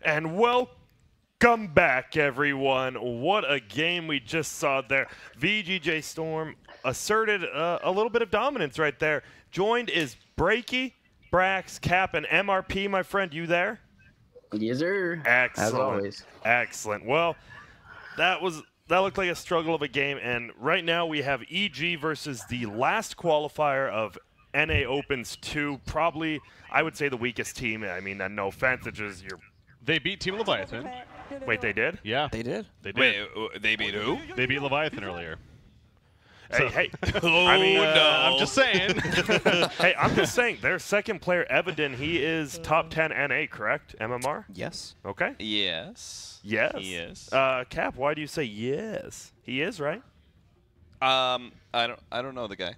And welcome back, everyone. What a game we just saw there. VGJ Storm asserted a little bit of dominance right there. Joined is Breaky, Brax, Cap, and MRP. My friend, you there? Yes, sir. Excellent. As always. Excellent. Well, that looked like a struggle of a game, and right now we have EG versus the last qualifier of NA Opens 2. Probably, I would say, the weakest team. I mean, no offense, it's just They beat Team Leviathan. Wait, they did? Yeah. They did? They did. Wait, they beat who? They beat Leviathan earlier. Hey. I mean, I'm just saying. Hey, I'm just saying, their second player, Evidin, he is top 10 NA, correct? MMR? Yes. Okay. Yes. Yes. He is. Cap, why do you say yes? He is, right? I don't know the guy.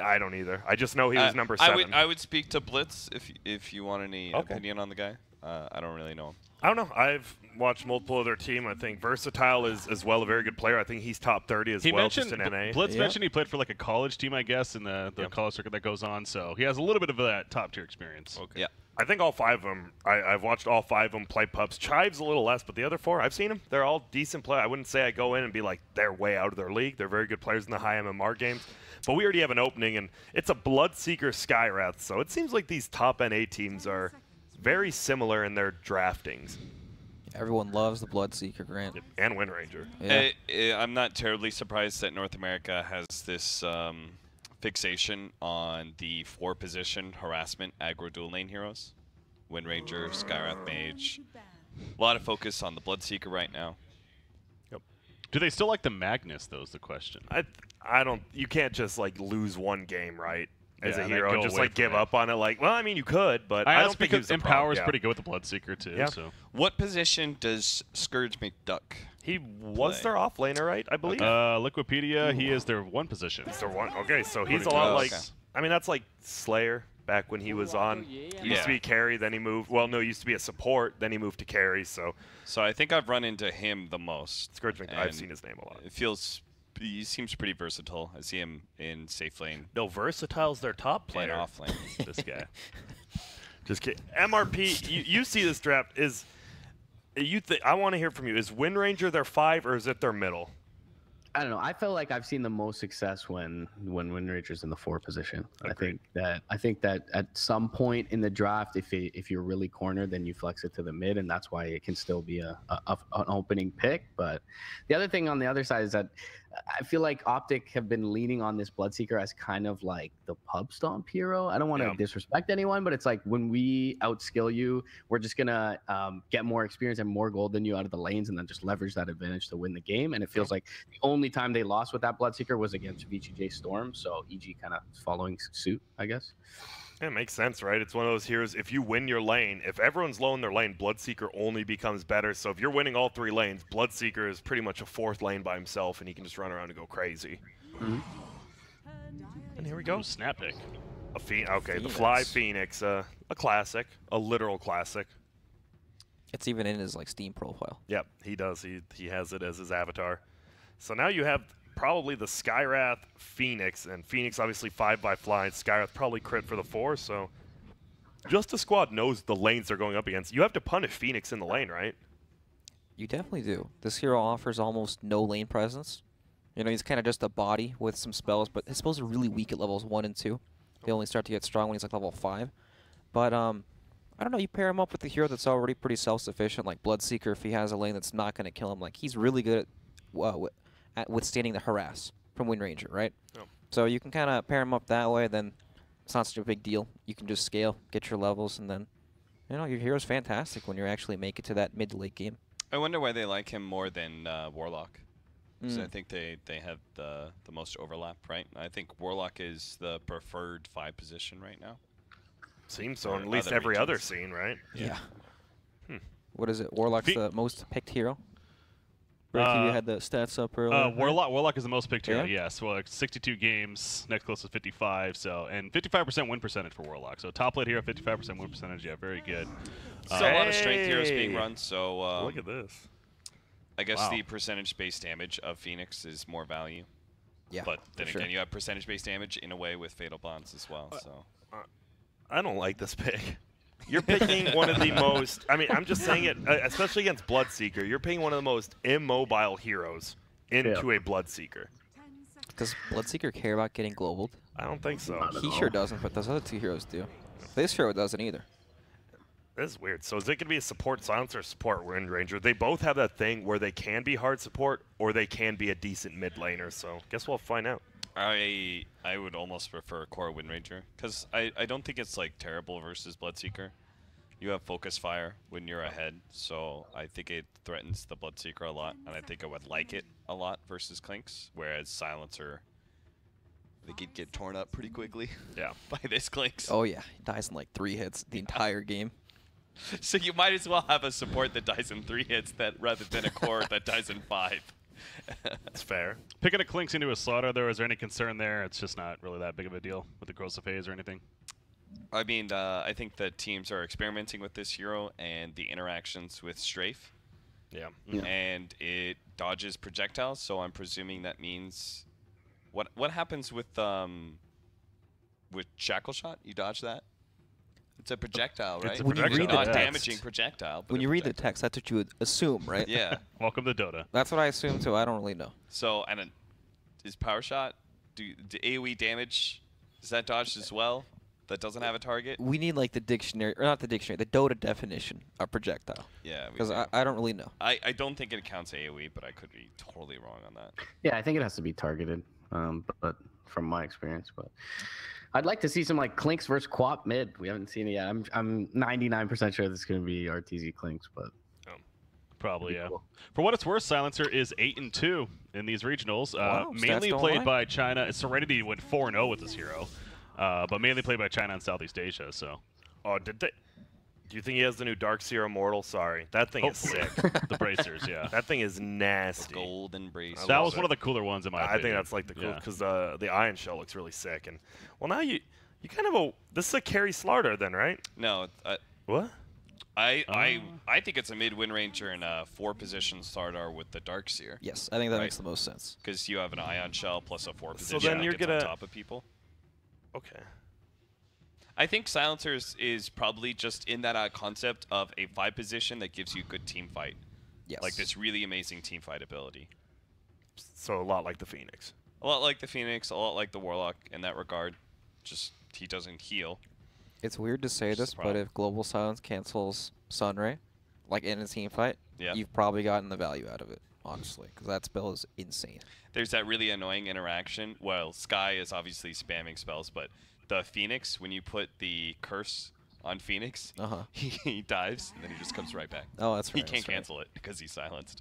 I don't either. I just know he was number 7. I would speak to Blitz if you want any opinion on the guy. I don't really know him. I don't know. I've watched multiple of their team. I think Versatile is as well a very good player. I think he's top 30 as well, just in NA. Blitz mentioned he played for like a college team, I guess, in the college circuit that goes on. So he has a little bit of that top-tier experience. Okay. Yeah. I think all 5 of them, I've watched all 5 of them play pubs. Chive's a little less, but the other 4, I've seen them. They're all decent players. I wouldn't say I go in and be like, they're way out of their league. They're very good players in the high MMR games. But we already have an opening, and it's a Bloodseeker Skywrath. So it seems like these top NA teams are very similar in their draftings. Everyone loves the Bloodseeker Grant. Yep. And Wind Ranger. Yeah. I'm not terribly surprised that North America has this fixation on the 4-position harassment aggro dual lane heroes. Wind Ranger, Skywrath Mage. A lot of focus on the Bloodseeker right now. Yep. Do they still like the Magnus, though, is the question. I don't. You can't just like lose one game, right? As Yeah, a then hero, go just away like from give it. up on it. Like, well, I mean, you could, but I don't think because he's the Empower's problem. pretty good with the Bloodseeker, too. Yeah. So. What position does Scourge McDuck? He was their off laner, right? I believe. Liquipedia, he is their 1 position. He's their 1. Okay, so he's a Pretty lot close. like. I mean, that's like Slayer back when he was on. He used to be carry, then he moved. Well, no, he used to be a support, then he moved to carry. So I think I've run into him the most. Scourge McDuck, I've seen his name a lot. He seems pretty versatile. I see him in safe lane. No, Versatile's their top Playing player. off lane. This guy. Just kidding. MRP, you see this draft is. I want to hear from you. Is Wind Ranger their 5 or is it their middle? I don't know. I feel like I've seen the most success when Wind Ranger's in the 4 position. Agreed. I think that at some point in the draft, if you're really cornered, then you flex it to the mid, and that's why it can still be an opening pick. But the other thing on the other side is that I feel like Optic have been leaning on this Bloodseeker as kind of like the pub stomp hero. I don't want to disrespect anyone, but it's like when we outskill you, we're just gonna get more experience and more gold than you out of the lanes, and then just leverage that advantage to win the game. And it feels like the only time they lost with that Bloodseeker was against VGJ Storm, so EG kind of following suit, I guess. Yeah, it makes sense, right? It's one of those heroes. If you win your lane, if everyone's low in their lane, Bloodseeker only becomes better. So if you're winning all 3 lanes, Bloodseeker is pretty much a 4th lane by himself, and he can just run around and go crazy. And here we go. Snap pick. Okay, the Fly Phoenix, a classic, a literal classic. It's even in his like Steam profile. Yep, he does. He has it as his avatar. So now you have probably the Skywrath Phoenix, and Phoenix obviously 5 by fly, and Skywrath probably crit for the 4, so Just a Squad knows the lanes they're going up against. You have to punish Phoenix in the lane, right? You definitely do. This hero offers almost no lane presence. You know, he's kind of just a body with some spells, but his spells are really weak at levels 1 and 2. They only start to get strong when he's like level 5. But I don't know, you pair him up with a hero that's already pretty self-sufficient, like Bloodseeker, if he has a lane that's not going to kill him. Like, he's really good at withstanding the harass from Wind Ranger, right? Oh. So you can kind of pair him up that way, then it's not such a big deal. You can just scale, get your levels, and then, you know, your hero's fantastic when you actually make it to that mid to late game. I wonder why they like him more than Warlock. Because I think they have the most overlap, right? I think Warlock is the preferred 5 position right now. Seems so, in at least every other scene, right? Yeah. What is it? Warlock's the most picked hero? Breaky, you had the stats up earlier. Warlock is the most picked hero, Yeah? yes. Well, like 62 games, next closest 55, so, and 55% win percentage for Warlock. So top late hero, 55% win percentage, yeah, very good. Still a lot of strength heroes being run, so look at this. I guess the percentage-based damage of Phoenix is more value. Yeah, but then sure. again, you have percentage-based damage in a way with Fatal Bonds as well. So I don't like this pick. You're picking one of the most. I mean, I'm just saying it, especially against Bloodseeker. You're picking one of the most immobile heroes into a Bloodseeker. Does Bloodseeker care about getting globaled? I don't think so. He sure doesn't, but those other two heroes do. This hero doesn't either. This is weird. So is it going to be a support silencer or support Wind Ranger? They both have that thing where they can be hard support or they can be a decent mid laner. So guess we'll find out. I would almost prefer core Wind Ranger because I don't think it's like terrible versus Bloodseeker. You have focus fire when you're ahead, so I think it threatens the Bloodseeker a lot, and I think I would like it a lot versus Clinks, whereas Silencer, I think he'd get torn up pretty quickly. Yeah. By this Clinks. Oh yeah, he dies in like 3 hits the entire game. So you might as well have a support that dies in 3 hits rather than a core that dies in 5. That's fair. Picking a Clinks into a slaughter, though, is there any concern there? It's just not really that big of a deal with the growth of phase or anything. I mean, I think that teams are experimenting with this hero and the interactions with Strafe. Yeah. And it dodges projectiles, so I'm presuming that means what happens with Shackle Shot? You dodge that? It's a projectile, right? It's a When you read projectile. the Not text, damaging projectile. But when a you read the projectile. text, that's what you would assume, right? Yeah. Welcome to Dota. That's what I assume too. I don't really know. So, and is Power Shot, do AoE damage, is that dodged as well? That doesn't have a target? We need like the dictionary, or not the dictionary, the Dota definition of projectile. Yeah. Because I don't really know. I don't think it counts AoE, but I could be totally wrong on that. Yeah, I think it has to be targeted, but from my experience. But I'd like to see some like Clinks versus Quap mid. We haven't seen it yet. I'm 99% sure this is going to be RTZ Clinks, but Probably, yeah. cool. For what it's worth, Silencer is 8-2 in these regionals. Wow, mainly stats don't played lie. by China. Serenity went 4-0 with this hero, but mainly played by China and Southeast Asia. So, Oh, did they? Do you think he has the new Darkseer Immortal? Sorry, that thing is sick. the bracers, yeah. That thing is nasty. Golden brace. That love was it. one of the cooler ones in my I opinion. think that's like the cool Yeah. because the Iron Shell looks really sick. And well, now you kind of this is a carry Slardar then, right? No, What? I think it's a mid Wind Ranger and a 4-position Slardar with the Darkseer. Yes, I think that Right. makes the most sense. Because you have an Ion Shell plus a 4-position then that you're gets gonna- on top of people. Okay. I think Silencers is probably just in that concept of a 5-position that gives you good team fight. Yes. Like this really amazing team fight ability. So a lot like the Phoenix. A lot like the Phoenix, a lot like the Warlock in that regard. Just he doesn't heal. It's weird to say Which is this, the but problem. if Global Silence cancels Sunray, like in a team fight, Yeah. you've probably gotten the value out of it, honestly, because that spell is insane. There's that really annoying interaction. Well, Sky is obviously spamming spells, but the Phoenix, when you put the curse on Phoenix, Uh-huh. he dives and then he just comes right back. Oh, that's right. He can't that's right. cancel it because he's silenced.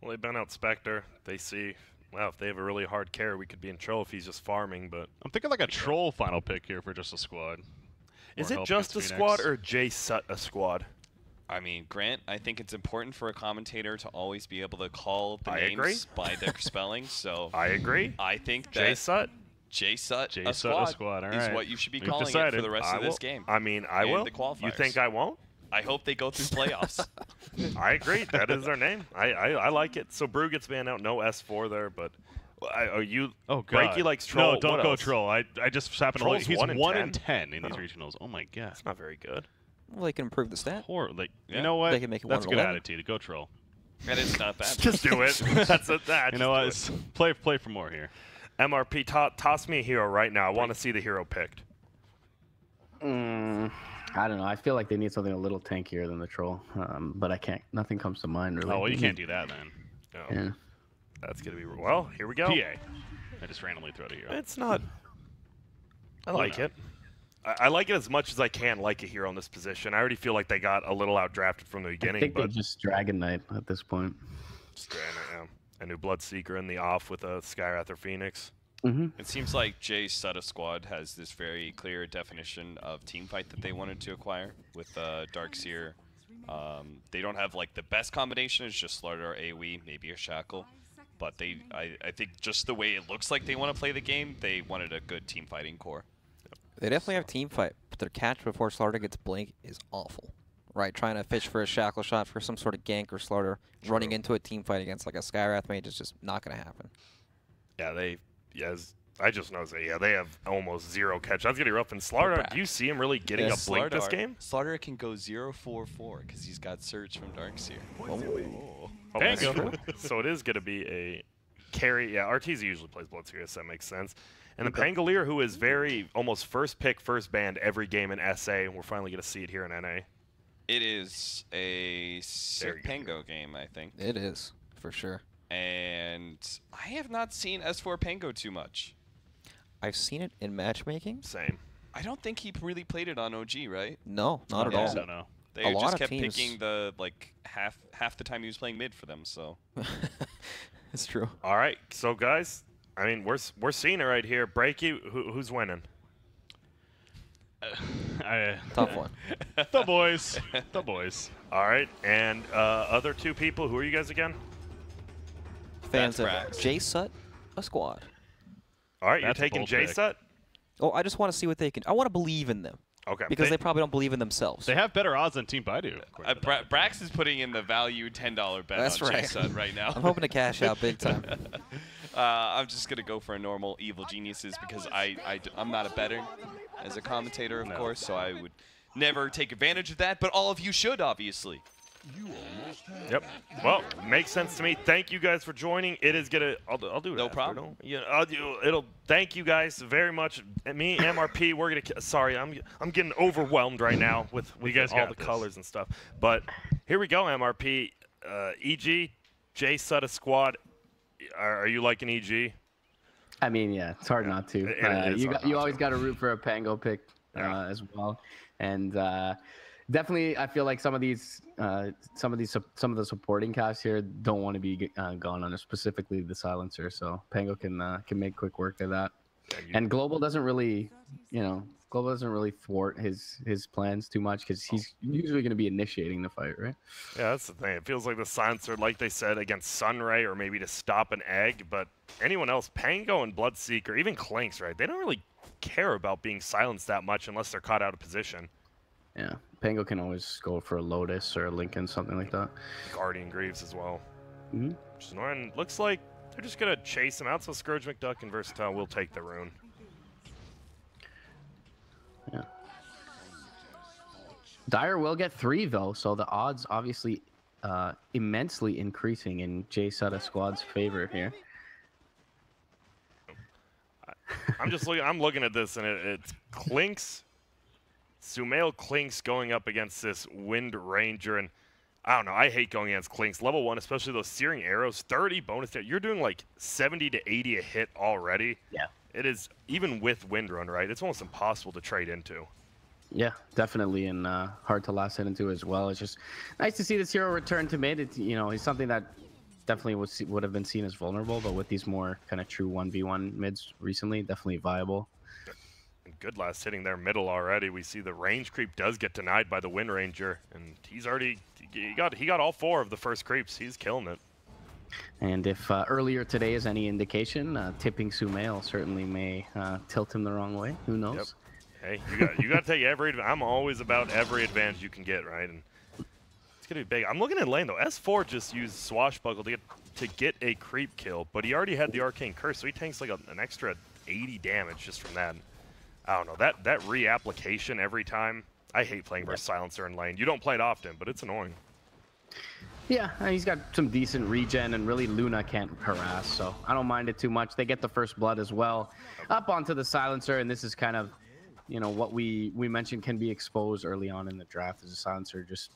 Well, they've been out Spectre. They see, wow, if they have a really hard carry, we could be in trouble if he's just farming. But I'm thinking like a troll final pick here for just a squad. is Or it help just a against squad Phoenix. or Jsut a squad? I mean, Grant, I think it's important for a commentator to always be able to call the I names agree. by their spelling. So I agree. I think that Jsut. Jsut, Jsut, a a squad, all is right. what you should be We've calling it decided. for the rest I of this will. game. I mean, I And will. the qualifiers. You think I won't? I hope they go through playoffs. I agree. That is their name. I like it. So Brew gets banned out. No S4 there, but are you? Oh god. Breaky likes troll. No, don't What go else? troll. I just happened to Troll's look. He's 1 in 1 in 10? 10 in these regionals. Oh my god. That's not very good. Well, they can improve the stat. Poor. Like, Yeah. you know what? They can make it That's 1 a in good 11. attitude. Go troll. And it's not bad. Just do it. That's it. That. You know what? Play for more here. MRP, toss me a hero right now. I want to see the hero picked. I don't know. I feel like they need something a little tankier than the troll, but I can't. Nothing comes to mind really. Oh well, you can't do that then. No, Yeah. that's gonna be well. Here we go. PA. I just randomly throw it here. It's not. I like it. I like it as much as I can like a hero in this position. I already feel like they got a little outdrafted from the I beginning, think they but just Dragon Knight at this point. a new Bloodseeker in the off with a Skywrath or Phoenix. It seems like Jay's Sutta squad has this very clear definition of team fight that they wanted to acquire with Darkseer. They don't have like the best combination. It's just Slardar, AoE, maybe a Shackle. But I think just the way it looks like they want to play the game, they wanted a good team fighting core. They definitely have team fight, but their catch before Slardar gets blink is awful. Right, trying to fish for a shackle shot for some sort of gank or Slardar, running into a team fight against like a Skywrath mage is just not going to happen. Yeah, as I just noticed that, yeah, they have almost 0 catch. That's getting rough. And Slaughter, do you see him really getting a blink this game? Slaughter can go 0-4-4 because he's got Surge from Darkseer. Oh, Pango. so it is going to be a carry. Yeah, Arteezy usually plays Blood Series, so that makes sense. And the Pangolier, who is very almost first pick, first banned every game in SA, and we're finally going to see it here in NA. It is a sick Pango game, I think. It is, for sure. And I have not seen S4 Pango too much. I've seen it in matchmaking. Same. I don't think he really played it on OG, right? No, not at all. No. They lot just of kept teams- picking the half the time he was playing mid for them. So It's true. All right, so guys, I mean, we're seeing it right here. Breaky, who's winning? Tough one. The boys. The boys. All right, and other 2 people, who are you guys again? Fans of Brax. Jsut, a squad. All right, That's a you're taking bold pick. Jsut? Oh, I just want to see what they can. I want to believe in them Okay. because they probably don't believe in themselves. They have better odds than Team Baidu. according to that. Brax is putting in the value $10 bet That's on right. Jsut right now. I'm hoping to cash out big time. I'm just gonna go for a normal Evil Geniuses because I'm not a bettor as a commentator, of course, so I would never take advantage of that. But all of you should, obviously. Yep. Well, makes sense to me. Thank you guys for joining. It is gonna. I'll do it. No after, problem. no? Yeah. It'll. Thank you guys very much. And me, MRP. We're gonna. Sorry, I'm getting overwhelmed right now with You guys all got the this. colors and stuff. But here we go, MRP. EG, Jsut a squad. Are you liking EG? I mean, yeah, it's hard not to. It is hard You not always to. got to root for a Pango pick as well, and definitely I feel like some of the supporting cast here don't want to be gone under, specifically the Silencer. So Pango can make quick work of that. And Global doesn't really, thwart his plans too much because he's usually going to be initiating the fight, right? Yeah, that's the thing. It feels like the Silencer, like they said, against Sunray or maybe to stop an egg, but anyone else, Pango and Bloodseeker, even Clinks, right? They don't really care about being silenced that much unless they're caught out of position. Yeah, Pango can always go for a Lotus or a Lincoln, something like that. Guardian Greaves as well. Mm-hmm. Which is annoying. Looks like they're just going to chase him out, so Scourge McDuck and Versatile will take the rune. Yeah. Dyer will get 3 though, so the odds obviously immensely increasing in Jsut squad's favor here. I'm just looking. I'm looking at this, and it's Clinks, Sumail Clinks going up against this Wind Ranger, and I don't know. I hate going against Clinks. Level 1, especially those searing arrows, 30 bonus. You're doing like 70 to 80 a hit already. Yeah. It is, even with Windrun, right? It's almost impossible to trade into. Yeah, definitely, and hard to last hit into as well. It's just nice to see this hero return to mid. It's, he's something that definitely would have been seen as vulnerable, but with these more kind of true 1v1 mids recently, definitely viable. And good last hitting there middle already. We see the range creep does get denied by the Wind Ranger, and he's already he got all 4 of the first creeps. He's killing it. And if earlier today is any indication, tipping Sumail certainly may tilt him the wrong way. Who knows? Yep. Hey, you got to take every. I'm always about every advantage you can get, right? And it's gonna be big. I'm looking at lane though. S4 just used Swashbuckle to get a creep kill, but he already had the Arcane Curse, so he tanks like an extra 80 damage just from that. I don't know, that reapplication every time. I hate playing versus Silencer in lane. You don't play it often, but it's annoying. Yeah, he's got some decent regen, and really Luna can't harass, so I don't mind it too much. They get the first blood as well. Up onto the Silencer, and this is kind of, what we mentioned can be exposed early on in the draft as a Silencer, just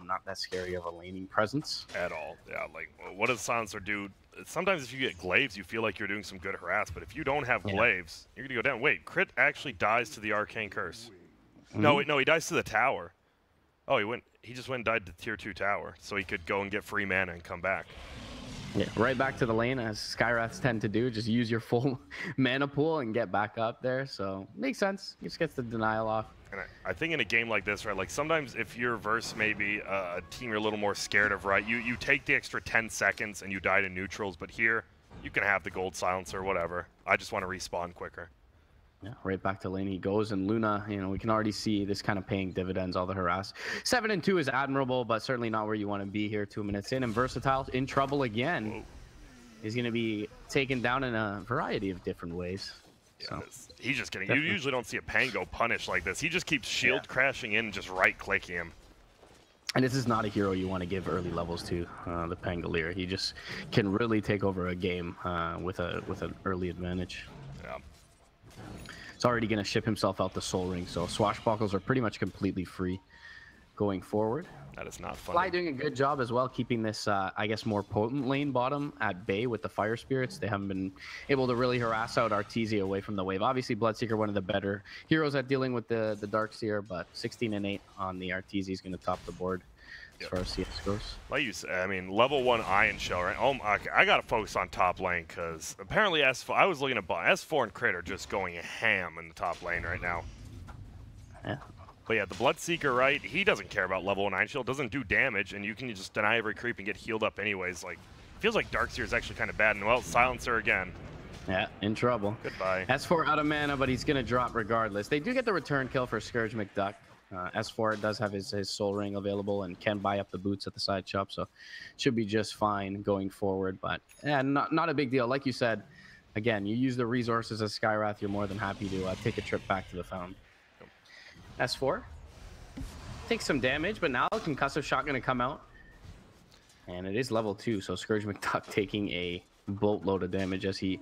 not that scary of a laning presence. At all. Yeah, like, what does Silencer do? Sometimes if you get glaives, you feel like you're doing some good harass, but if you don't have glaives, you're going to go down. Wait, Crit actually dies to the Arcane Curse. No, wait, no, he dies to the tower. Oh, he just went and died to tier 2 tower, so he could go and get free mana and come back. Yeah, right back to the lane, as Skywraths tend to do. Just use your full mana pool and get back up there, so makes sense. He just gets the denial off. And I think in a game like this, right, like sometimes if you're versus maybe a team you're a little more scared of, right, you take the extra 10 seconds and you die to neutrals, but here you can have the gold silencer, whatever. I just want to respawn quicker. Yeah, right back to lane he goes, and Luna, we can already see this kind of paying dividends, all the harass. 7-2 is admirable, but certainly not where you want to be here 2 minutes in, and Versatile in trouble again. Whoa. Is going to be taken down in a variety of different ways. So. He's just getting. You usually don't see a Pango punish like this. He just keeps shield crashing in and just right-clicking him. And this is not a hero you want to give early levels to, the Pangolier. He just can really take over a game with an early advantage. Yeah. He's already going to ship himself out the Soul Ring, so Swashbuckles are pretty much completely free going forward. That is not fun. Fly doing a good job as well, keeping this, I guess, more potent lane bottom at bay with the Fire Spirits. They haven't been able to really harass out Arteezy away from the wave. Obviously, Bloodseeker, one of the better heroes at dealing with the Darkseer, but 16 and 8 on the Arteezy is going to top the board as far as CS goes. Like you said, I mean, level 1 Iron Shell, right? Oh, I got to focus on top lane because apparently S4, I was looking at S4 and Crit are just going ham in the top lane right now. Yeah. But yeah, the Bloodseeker, right? He doesn't care about level 1 Iron Shield, doesn't do damage, and you can just deny every creep and get healed up anyways. Like, feels like Darkseer is actually kind of bad. And well, Silencer again. Yeah, in trouble. Goodbye. S4 out of mana, but he's going to drop regardless. They do get the return kill for Scourge McDuck. S4 does have his Soul Ring available and can buy up the boots at the side shop, so should be just fine going forward. But yeah, not a big deal. Like you said, again, you use the resources as Skywrath, you're more than happy to take a trip back to the fountain. S4 takes some damage, but now Concussive Shot going to come out. And it is level 2, so Scourge McDuck taking a boatload of damage as he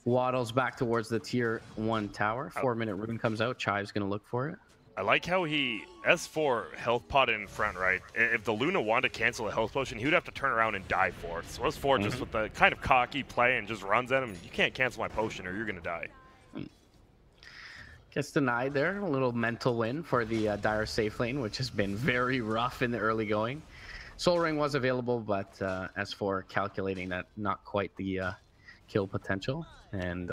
waddles back towards the tier 1 tower. 4-minute rune comes out. Chive's going to look for it. I like how he S4 health potted in front, right? If the Luna wanted to cancel a health potion, he would have to turn around and die for it. So S4 just with the kind of cocky play and just runs at him. You can't cancel my potion or you're going to die. Gets denied there. A little mental win for the Dire safe lane, which has been very rough in the early going. Soul Ring was available, but S4 calculating that not quite the kill potential. And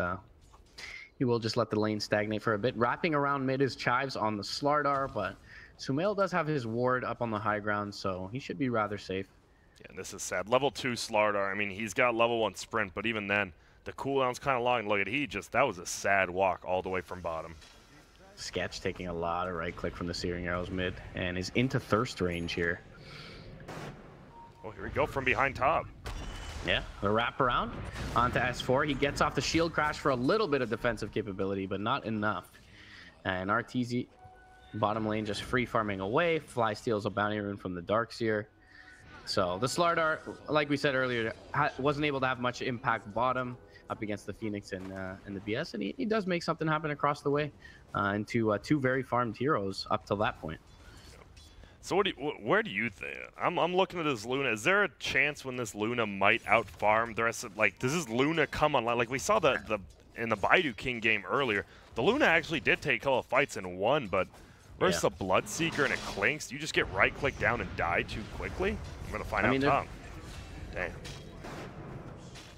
he will just let the lane stagnate for a bit. Wrapping around mid is Chives on the Slardar, but Sumail does have his ward up on the high ground, so he should be rather safe. Yeah, this is sad. Level 2 Slardar, I mean, he's got level 1 sprint, but even then, the cooldown's kind of long. Look at that was a sad walk all the way from bottom. Sketch taking a lot of right click from the Searing Arrows mid and is into thirst range here. Oh, here we go from behind top. Yeah, the wrap around onto S4. He gets off the shield crash for a little bit of defensive capability, but not enough. And Arteezy, bottom lane, just free farming away. Fly steals a bounty rune from the Darkseer. So the Slardar, like we said earlier, wasn't able to have much impact bottom up against the Phoenix and the BS, and he does make something happen across the way into two very farmed heroes up till that point. So where do you think? I'm looking at this Luna. Is there a chance when this Luna might outfarm the rest of, like, does this Luna come online? Like we saw in the Baidu King game earlier, the Luna actually did take a couple of fights and won, but versus a Bloodseeker and a Clinks, you just get right-click down and die too quickly? I'm gonna find out top. Damn.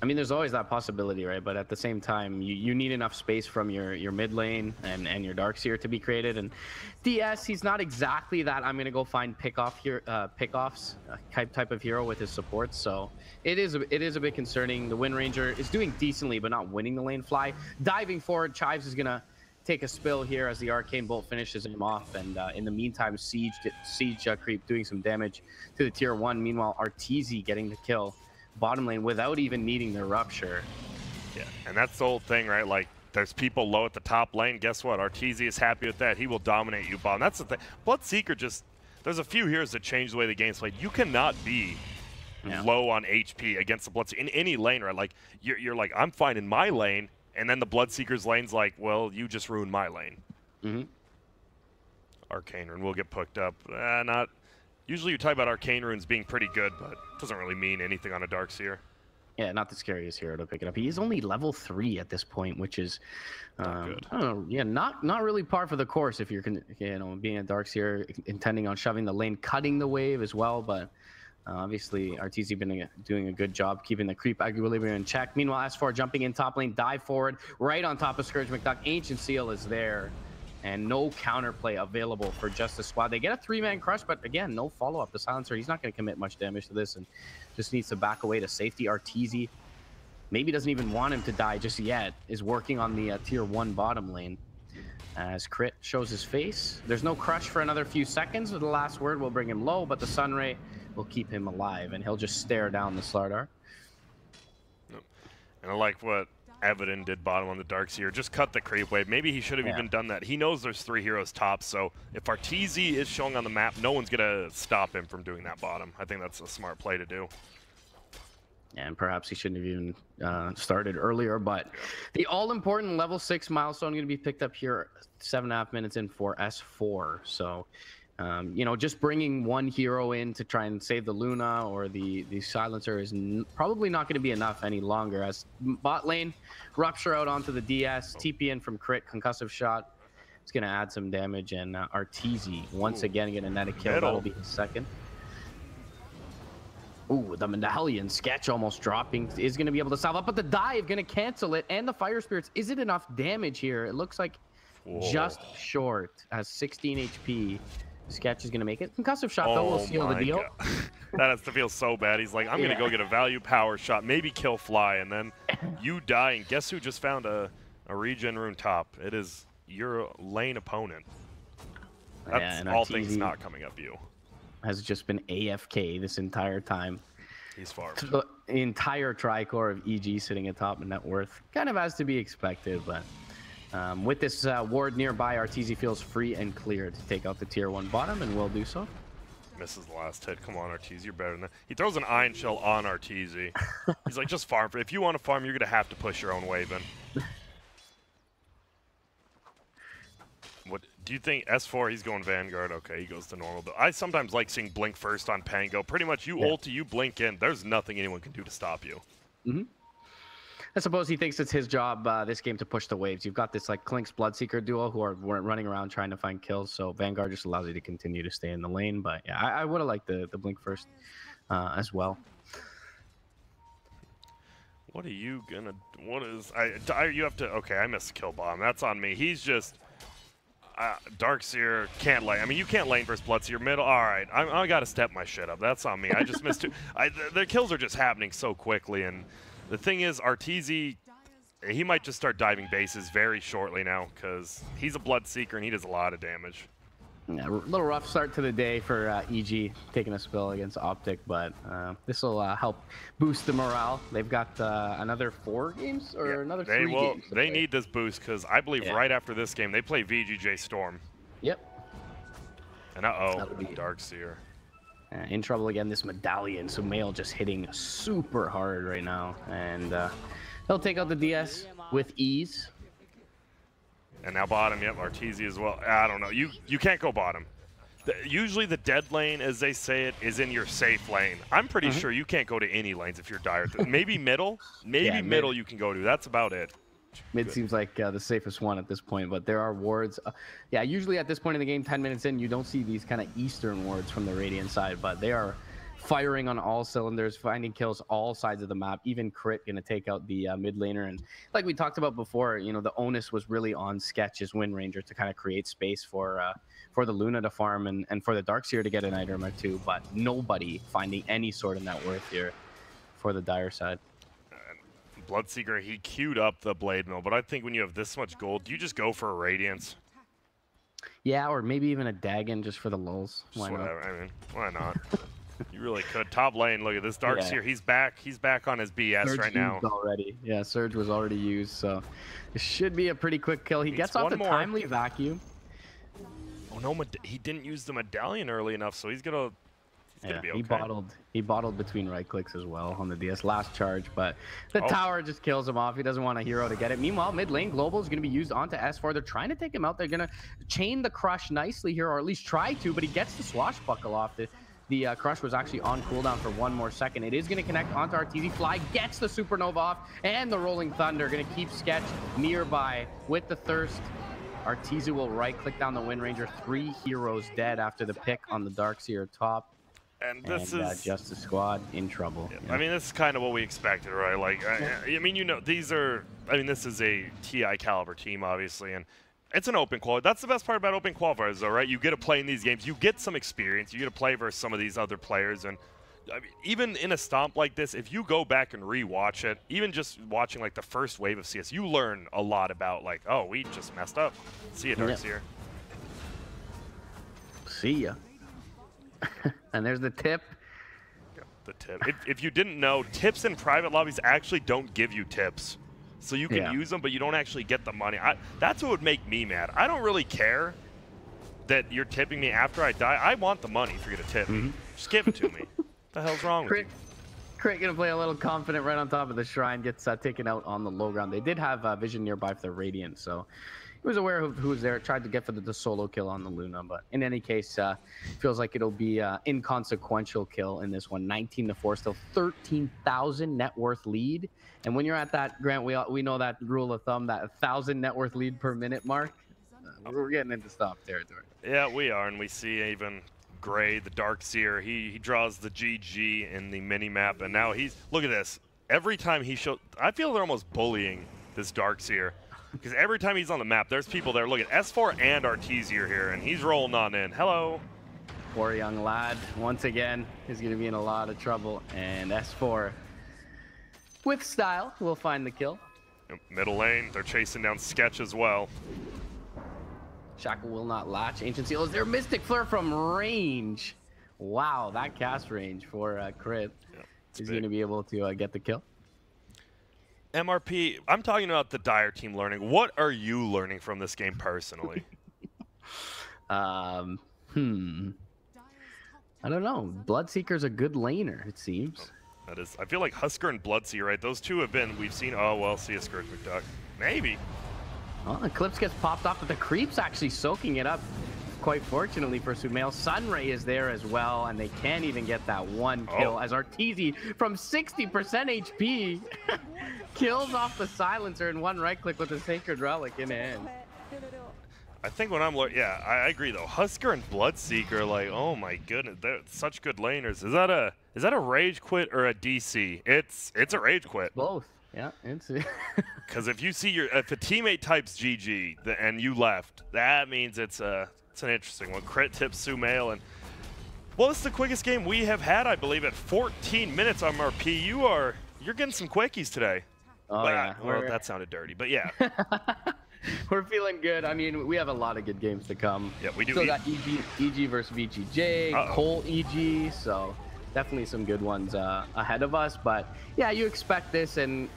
I mean, there's always that possibility, right? But at the same time, you need enough space from your mid lane and your Darkseer to be created. And DS, he's not exactly that I'm going to go find pickoffs type of hero with his supports. So it is a bit concerning. The Wind Ranger is doing decently, but not winning the lane. Fly diving forward. Chives is going to take a spill here as the Arcane Bolt finishes him off. And in the meantime, Siege Creep doing some damage to the tier 1. Meanwhile, Arteezy getting the kill bottom lane without even needing the rupture. Yeah, and that's the old thing, right? Like, there's people low at the top lane. Guess what? Arteezy is happy with that. He will dominate you bottom. That's the thing. Bloodseeker just, there's a few heroes that change the way the game's played. You cannot be low on HP against the Bloodseeker in any lane, right? Like, you're like, I'm fine in my lane, and then the Bloodseeker's lane's like, well, you just ruined my lane. Arcane Rune will get picked up. Not. Usually you talk about Arcane Runes being pretty good, but it doesn't really mean anything on a Darkseer. Yeah, not the scariest hero to pick it up. He is only level 3 at this point, which is, not good. I don't know, yeah, not really par for the course if you're, being a Darkseer, intending on shoving the lane, cutting the wave as well. But obviously, Arteezy been doing a good job keeping the creep equilibrium in check. Meanwhile, S4 jumping in top lane, dive forward, right on top of Scourge McDuck. Ancient Seal is there. And no counterplay available for Justice Squad. They get a 3-man crush, but again, no follow-up. The Silencer, he's not going to commit much damage to this and just needs to back away to safety. Arteezy maybe doesn't even want him to die just yet, is working on the tier 1 bottom lane. As Crit shows his face. There's no crush for another few seconds. The last word will bring him low, but the Sunray will keep him alive, and he'll just stare down the Slardar. And I like what Evident did bottom on the Darkseer. Just cut the creep wave. Maybe he should have even done that. He knows there's 3 heroes top, so if Arteezy is showing on the map, no one's going to stop him from doing that bottom. I think that's a smart play to do. And perhaps he shouldn't have even started earlier, but the all-important level 6 milestone going to be picked up here 7.5 minutes in for S4. So, you know, just bringing one hero in to try and save the Luna or the silencer is probably not going to be enough any longer, as bot lane rupture out onto the DS, TP in from crit, concussive shot. It's going to add some damage, and Arteezy once again getting a net a kill. That'll be his second. Ooh, the medallion sketch almost dropping is going to be able to solve up, but the dive going to cancel it, and the fire spirits. Is it enough damage here? It looks like just short. Has 16 HP. Sketch is going to make it. Concussive shot, though, will seal the deal. That has to feel so bad. He's like, I'm going to go get a value power shot, maybe kill Fly, and then you die. And guess who just found a regen rune top? It is your lane opponent. That's all things not coming up you. Has just been AFK this entire time. He's far. The entire tricore of EG sitting atop of net worth. Kind of has to be expected, but with this ward nearby, Arteezy feels free and clear to take out the tier 1 bottom, and will do so. Misses the last hit. Come on, Arteezy, you're better than that. He throws an Iron Shell on Arteezy. He's like, just farm. If you want to farm, you're going to have to push your own wave in. What do you think? S4, he's going Vanguard. Okay, he goes to normal. But I sometimes like seeing Blink first on Pango. Pretty much you ulti, you blink in. There's nothing anyone can do to stop you. I suppose he thinks it's his job this game to push the waves. You've got this like Klink's Bloodseeker duo who are running around trying to find kills, so Vanguard just allows you to continue to stay in the lane. But yeah, I would have liked the Blink first as well. What are you gonna? What is? You have to. Okay, I missed the kill bomb. That's on me. He's just. Darkseer can't lane. I mean, you can't lane versus Bloodseer middle. All right, I got to step my shit up. That's on me. I just missed two. The kills are just happening so quickly, and the thing is, Arteezy, he might just start diving bases very shortly now because he's a Bloodseeker and he does a lot of damage. Yeah, a little rough start to the day for EG taking a spill against Optic, but this will help boost the morale. They've got another 4 games or another 3 games. They need this boost because I believe right after this game they play VGJ Storm. Yep. And Darkseer. In trouble again, this medallion. So Mail just hitting super hard right now, and he'll take out the DS with ease. And now bottom, yep, Arteezy as well. I don't know. You can't go bottom. Usually the dead lane, as they say it, is in your safe lane. I'm pretty sure you can't go to any lanes if you're dire. Maybe middle. Maybe middle you can go to. That's about it. Mid seems like the safest one at this point, but there are wards. Yeah, usually at this point in the game, 10 minutes in, you don't see these kind of eastern wards from the Radiant side, but they are firing on all cylinders, finding kills all sides of the map. Even Crit going to take out the mid laner. And like we talked about before, you know, the onus was really on Sketch's Wind Ranger to kind of create space for the Luna to farm and for the Darkseer to get an item or two, but nobody finding any sort of net worth here for the dire side. Bloodseeker, he queued up the Blade Mill, but I think when you have this much gold, do you just go for a Radiance? Yeah, or maybe even a Dagon just for the lulz. Why not? I mean, why not? You really could. Top lane, look at this Darkseer. He's back. He's back on his BS Surge right now. Already. Yeah, Surge was already used, so it should be a pretty quick kill. He gets off the timely vacuum. Oh no, he didn't use the medallion early enough, so he's gonna be okay. He bottled between right clicks as well on the DS last charge, but the tower just kills him off. He doesn't want a hero to get it. Meanwhile, mid lane Global is going to be used onto S4. They're trying to take him out. They're going to chain the crush nicely here, or at least try to, but he gets the swashbuckle off. The crush was actually on cooldown for 1 more second. It is going to connect onto Arteezy. Fly gets the supernova off, and the rolling thunder going to keep Sketch nearby with the thirst. Arteezy will right click down the Wind Ranger. 3 heroes dead after the pick on the Darkseer top. And this is Justice Squad in trouble. I mean, this is kind of what we expected, right? Like, I mean, you know, this is a TI caliber team, obviously, and it's an open qualifier. That's the best part about open qualifiers, though, right? You get to play in these games. You get some experience. You get to play versus some of these other players. And I mean, even in a stomp like this, if you go back and re-watch it, even just watching, like, the first wave of CS, you learn a lot about, like, oh, we just messed up. See ya, Darkseer. See ya. And there's the tip. The tip. If you didn't know, tips in private lobbies actually don't give you tips. so you can use them, but you don't actually get the money. That's what would make me mad. I don't really care that you're tipping me after I die. I want the money for you to tip me. Just give it to me. What the hell's wrong with you? Crit gonna play a little confident right on top of the shrine, gets taken out on the low ground. They did have vision nearby for the Radiant, so he was aware of who was there. Tried to get for the solo kill on the Luna, but in any case, feels like it'll be inconsequential kill in this one. 19-4, still 13,000 net worth lead. And when you're at that, Grant, we know that rule of thumb, that 1,000 net worth lead per minute mark. We're getting into stop territory. Yeah, we are, and we see even Gray, the Darkseer, he draws the GG in the mini-map, and now look at this. Every time he shows, I feel they're almost bullying this Darkseer, because every time he's on the map, there's people there. Look at S4 and Arteezy are here, and he's rolling on in. Hello. Poor young lad, once again, is going to be in a lot of trouble, and S4, with style, will find the kill. Middle lane, they're chasing down Sketch as well. Shackle will not latch. Ancient Seal is there. Mystic Flare from range. Wow, that cast range for Crit. He's going to be able to get the kill. MRP, I'm talking about the Dire team learning. What are you learning from this game personally? I don't know. Bloodseeker's a good laner, it seems. That is. I feel like Husker and Bloodseeker, right? Those two have been, we've seen, oh, well, see a Scourge McDuck. Maybe. Well, Eclipse gets popped off, but the creep's actually soaking it up. Quite fortunately for Sumail, Sunray is there as well, and they can't even get that one kill as Arteezy from 60% HP kills off the silencer in one right click with a Sacred Relic in hand. I think when I'm I agree though. Husker and Bloodseeker, like, oh my goodness, they're such good laners. Is that a rage quit or a DC? It's a rage quit. Both. Yeah, it's because if you see if a teammate types GG and you left, that means it's an interesting one. Crit tips Sumail, and well, this is the quickest game we have had, I believe, at 14 minutes on RP. You're getting some quickies today. Oh yeah. Well, that sounded dirty, but yeah. We're feeling good. I mean, we have a lot of good games to come. Yeah, we do. Still got EG versus VGJ, Cole EG, so definitely some good ones ahead of us. But yeah, you expect this, and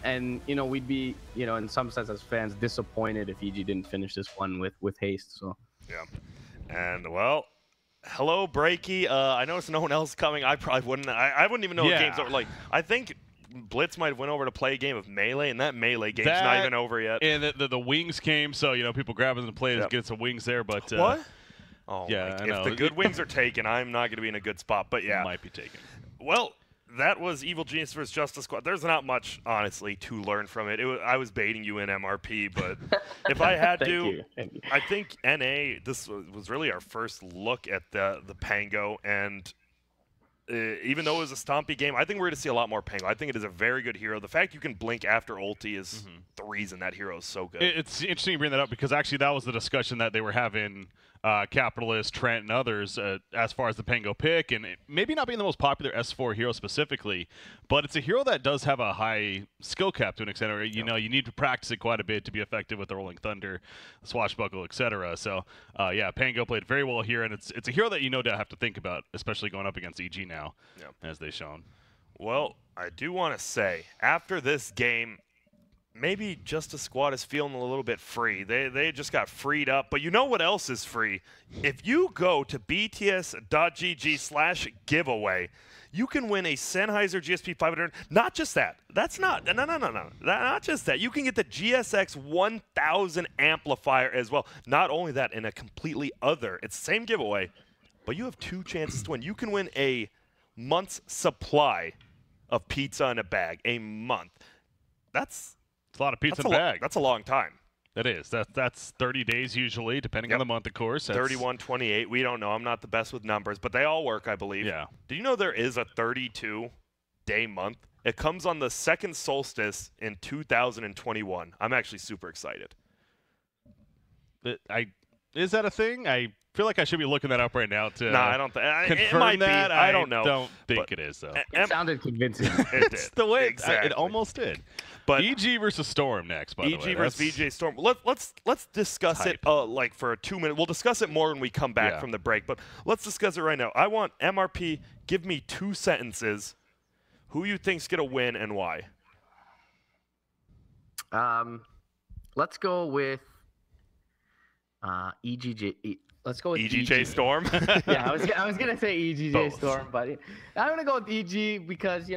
you know, we'd be, you know, in some sense as fans disappointed if EG didn't finish this one with haste. So yeah, and well, hello Breaky. I noticed no one else coming. I probably wouldn't. I wouldn't even know what game's over. Like, I think Blitz might have went over to play a game of Melee, and that Melee game's not even over yet. And the wings came, so, you know, people grabbing the play to get some wings there, but what? Oh, yeah, if the good wings are taken, I'm not going to be in a good spot, but yeah. Might be taken. Well, that was Evil Genius versus Justice Squad. There's not much, honestly, to learn from it. I was baiting you in MRP, but if I had to, I think NA, this was really our first look at the Pango, and even though it was a stompy game, I think we're going to see a lot more Pango. I think it is a very good hero. The fact you can blink after ulti is the reason that hero is so good. It's interesting you bring that up, because actually that was the discussion that they were having, Capitalist, Trent, and others, as far as the Pango pick, and maybe not being the most popular S4 hero specifically, but it's a hero that does have a high skill cap to an extent, or you know, you need to practice it quite a bit to be effective with the Rolling Thunder, Swashbuckle, etc. So yeah, Pango played very well here, and it's a hero that you know to have to think about, especially going up against EG now, as they've shown. Well, I do want to say, after this game, maybe Justice Squad is feeling a little bit free. They just got freed up. But you know what else is free? If you go to bts.gg/giveaway, you can win a Sennheiser GSP 500. Not just that. That's not. No. Not just that. You can get the GSX 1000 amplifier as well. Not only that, in a completely other. It's the same giveaway, but you have 2 chances to win. You can win a month's supply of pizza in a bag. A month. It's a lot of pizza in a bag. That's a long time. That is. That's 30 days usually, depending on the month, of course. 31, 28. We don't know. I'm not the best with numbers, but they all work, I believe. Yeah. Do you know there is a 32-day month? It comes on the second solstice in 2021. I'm actually super excited. Is that a thing? I feel like I should be looking that up right now to I don't confirm it might that. Be. I don't know. Don't think it is, though. It sounded convincing. It did. It's the way exactly. it almost did. But EG versus Storm next, by the way. EG versus VJ Storm. Let's discuss it like for a 2 minute. We'll discuss it more when we come back from the break, but let's discuss it right now. I want MRP, give me 2 sentences. Who you think's going to win and why? Let's go with EGJ. Let's go with EGJ Storm. Yeah, I was gonna say EGJ Both. Storm, but I'm gonna go with EG because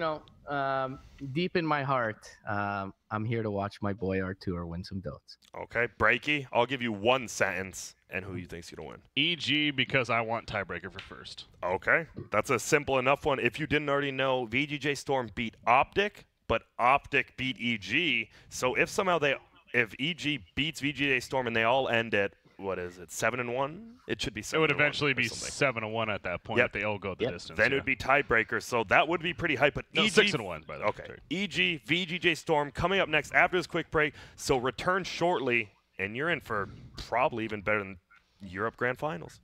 deep in my heart, I'm here to watch my boy Artur win some dotes. Okay, Breaky, I'll give you one sentence and who you think's gonna win. EG because I want tiebreaker for first. Okay, that's a simple enough one. If you didn't already know, VGJ Storm beat Optic, but Optic beat EG. So if somehow if EG beats VGJ Storm and they all end at, what is it, 7-1? It should be 7-1. It would eventually be something. 7-1 at that point Yep. if they all go the distance. Then it would be tiebreaker, so that would be pretty hype. But No, EG, 6-1 by the way. okay, EG, VGJ Storm coming up next after this quick break. So return shortly, and you're in for probably even better than Europe Grand Finals.